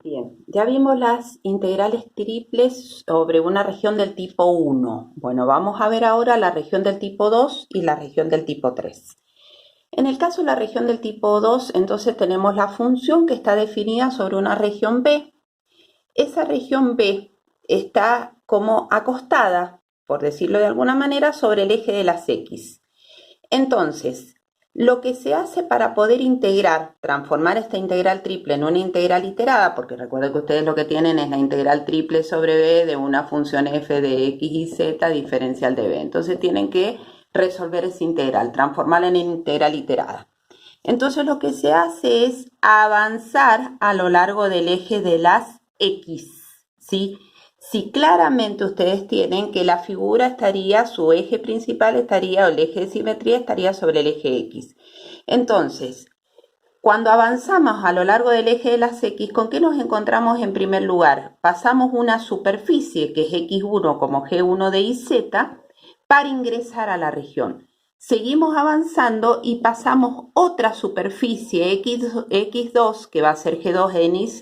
Bien, ya vimos las integrales triples sobre una región del tipo 1. Bueno, vamos a ver ahora la región del tipo 2 y la región del tipo 3. En el caso de la región del tipo 2, entonces tenemos la función que está definida sobre una región B. Esa región B está como acostada, por decirlo de alguna manera, sobre el eje de las X. Entonces, lo que se hace para poder integrar, transformar esta integral triple en una integral iterada, porque recuerden que ustedes lo que tienen es la integral triple sobre b de una función f de x y z diferencial de b. Entonces tienen que resolver esa integral, transformarla en integral iterada. Entonces lo que se hace es avanzar a lo largo del eje de las x, ¿sí? Si claramente ustedes tienen que la figura estaría, su eje principal estaría, o el eje de simetría estaría sobre el eje X. Entonces, cuando avanzamos a lo largo del eje de las X, ¿con qué nos encontramos en primer lugar? Pasamos una superficie, que es X1 como G1 de IZ, para ingresar a la región. Seguimos avanzando y pasamos otra superficie, X2, que va a ser G2 en IZ,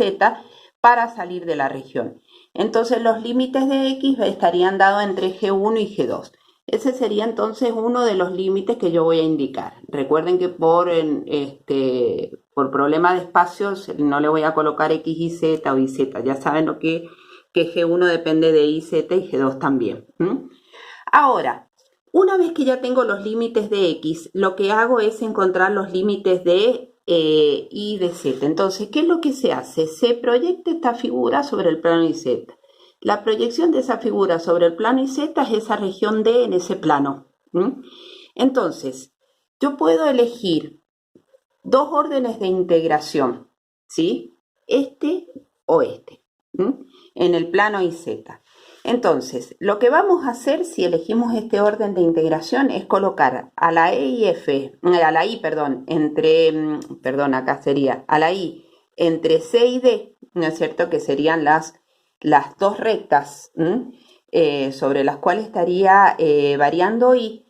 para salir de la región. Entonces los límites de X estarían dados entre G1 y G2. Ese sería entonces uno de los límites que yo voy a indicar. Recuerden que por problema de espacios no le voy a colocar X y Z o YZ. Ya saben lo que G1 depende de YZ y G2 también. Ahora, una vez que ya tengo los límites de X, lo que hago es encontrar los límites de y de Z. Entonces, ¿qué es lo que se hace? Se proyecta esta figura sobre el plano YZ. La proyección de esa figura sobre el plano YZ es esa región D en ese plano. Entonces, yo puedo elegir dos órdenes de integración, ¿sí? Este o este, en el plano YZ. Entonces, lo que vamos a hacer si elegimos este orden de integración es colocar a la E y F, a la I, perdón, acá sería a la I entre C y D, ¿no es cierto? Que serían las dos rectas sobre las cuales estaría variando I.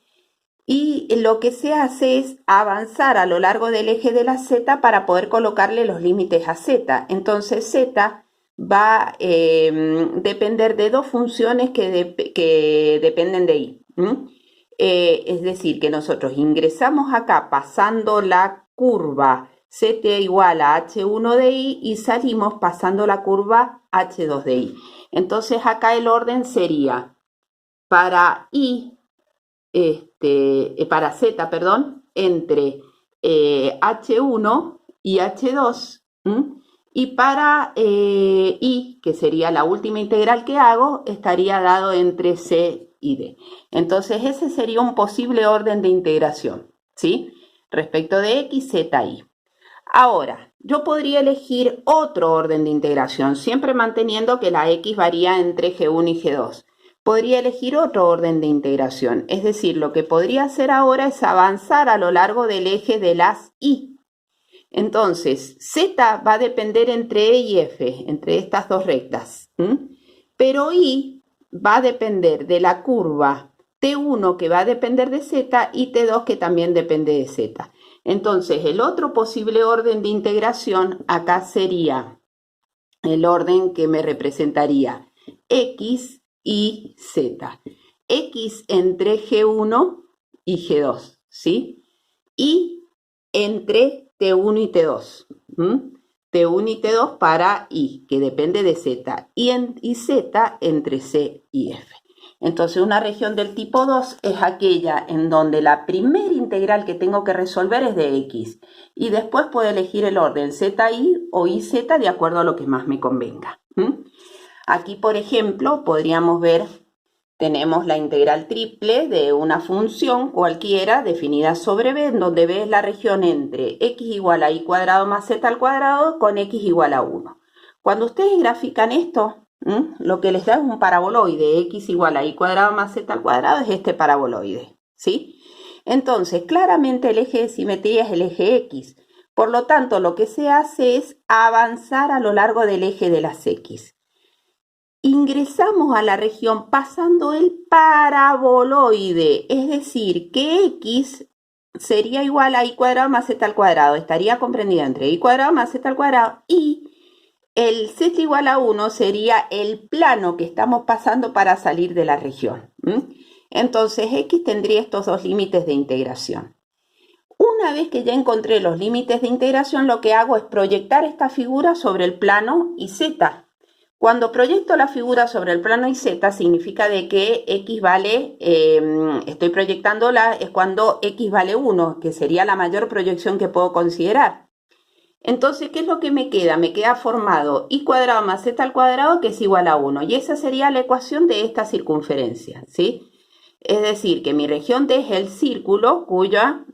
Y lo que se hace es avanzar a lo largo del eje de la Z para poder colocarle los límites a Z. Entonces Z va a depender de dos funciones que dependen de I. Es decir, que nosotros ingresamos acá pasando la curva Z igual a H1 de I y salimos pasando la curva H2 de I. Entonces acá el orden sería para I, para Z, perdón, entre H1 y H2, y para I, que sería la última integral que hago, estaría dado entre C y D. Entonces ese sería un posible orden de integración, ¿sí? Respecto de X, Z, Y. Ahora, yo podría elegir otro orden de integración, siempre manteniendo que la X varía entre G1 y G2. Podría elegir otro orden de integración, es decir, lo que podría hacer ahora es avanzar a lo largo del eje de las Y. Entonces, Z va a depender entre E y F, entre estas dos rectas, pero Y va a depender de la curva T1 que va a depender de Z y T2 que también depende de Z. Entonces, el otro posible orden de integración acá sería el orden que me representaría X y Z. X entre G1 y G2, ¿sí? Y entre T1 y T2. T1 y T2 para I, que depende de Z. Y Z entre C y F. Entonces, una región del tipo 2 es aquella en donde la primera integral que tengo que resolver es de X. Y después puedo elegir el orden ZI o IZ de acuerdo a lo que más me convenga. Aquí, por ejemplo, podríamos ver, tenemos la integral triple de una función cualquiera definida sobre B, en donde B es la región entre x igual a y cuadrado más z al cuadrado con x igual a 1. Cuando ustedes grafican esto, lo que les da es un paraboloide. X igual a y cuadrado más z al cuadrado es este paraboloide, ¿sí? Entonces, claramente el eje de simetría es el eje X. Por lo tanto, lo que se hace es avanzar a lo largo del eje de las X. Ingresamos a la región pasando el paraboloide, es decir, que X sería igual a y cuadrado más z al cuadrado, estaría comprendida entre y cuadrado más z al cuadrado y el z igual a 1 sería el plano que estamos pasando para salir de la región. Entonces x tendría estos dos límites de integración. Una vez que ya encontré los límites de integración, lo que hago es proyectar esta figura sobre el plano y z. Cuando proyecto la figura sobre el plano y z, significa de que x vale, estoy proyectándola, es cuando x vale 1, que sería la mayor proyección que puedo considerar. Entonces, ¿qué es lo que me queda? Me queda formado y cuadrado más z al cuadrado, que es igual a 1. Y esa sería la ecuación de esta circunferencia, ¿sí? Es decir, que mi región D es el círculo cuyo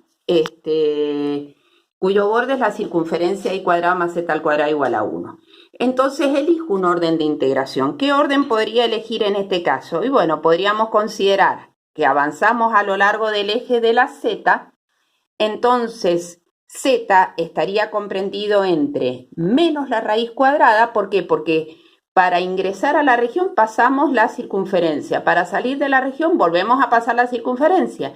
borde es la circunferencia y cuadrado más z al cuadrado igual a 1. Entonces elijo un orden de integración. ¿Qué orden podría elegir en este caso? Y bueno, podríamos considerar que avanzamos a lo largo del eje de la z, entonces z estaría comprendido entre menos la raíz cuadrada. ¿Por qué? Porque para ingresar a la región pasamos la circunferencia. Para salir de la región volvemos a pasar la circunferencia.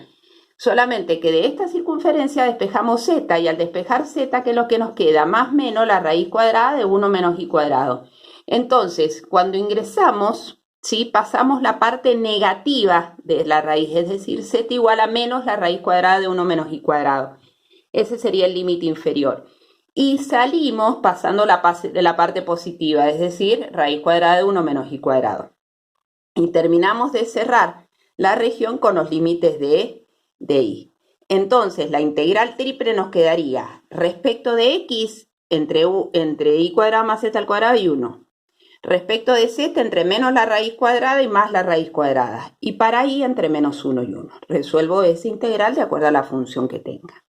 Solamente que de esta circunferencia despejamos z, y al despejar z, ¿qué es lo que nos queda? Más menos la raíz cuadrada de 1 menos y cuadrado. Entonces, cuando ingresamos, ¿sí?, pasamos la parte negativa de la raíz, es decir, z igual a menos la raíz cuadrada de 1 menos y cuadrado. Ese sería el límite inferior. Y salimos pasando de la parte positiva, es decir, raíz cuadrada de 1 menos y cuadrado. Y terminamos de cerrar la región con los límites de y. Entonces, la integral triple nos quedaría respecto de x entre y cuadrado más z al cuadrado y 1. Respecto de z entre menos la raíz cuadrada y más la raíz cuadrada. Y para y entre menos 1 y 1. Resuelvo esa integral de acuerdo a la función que tenga.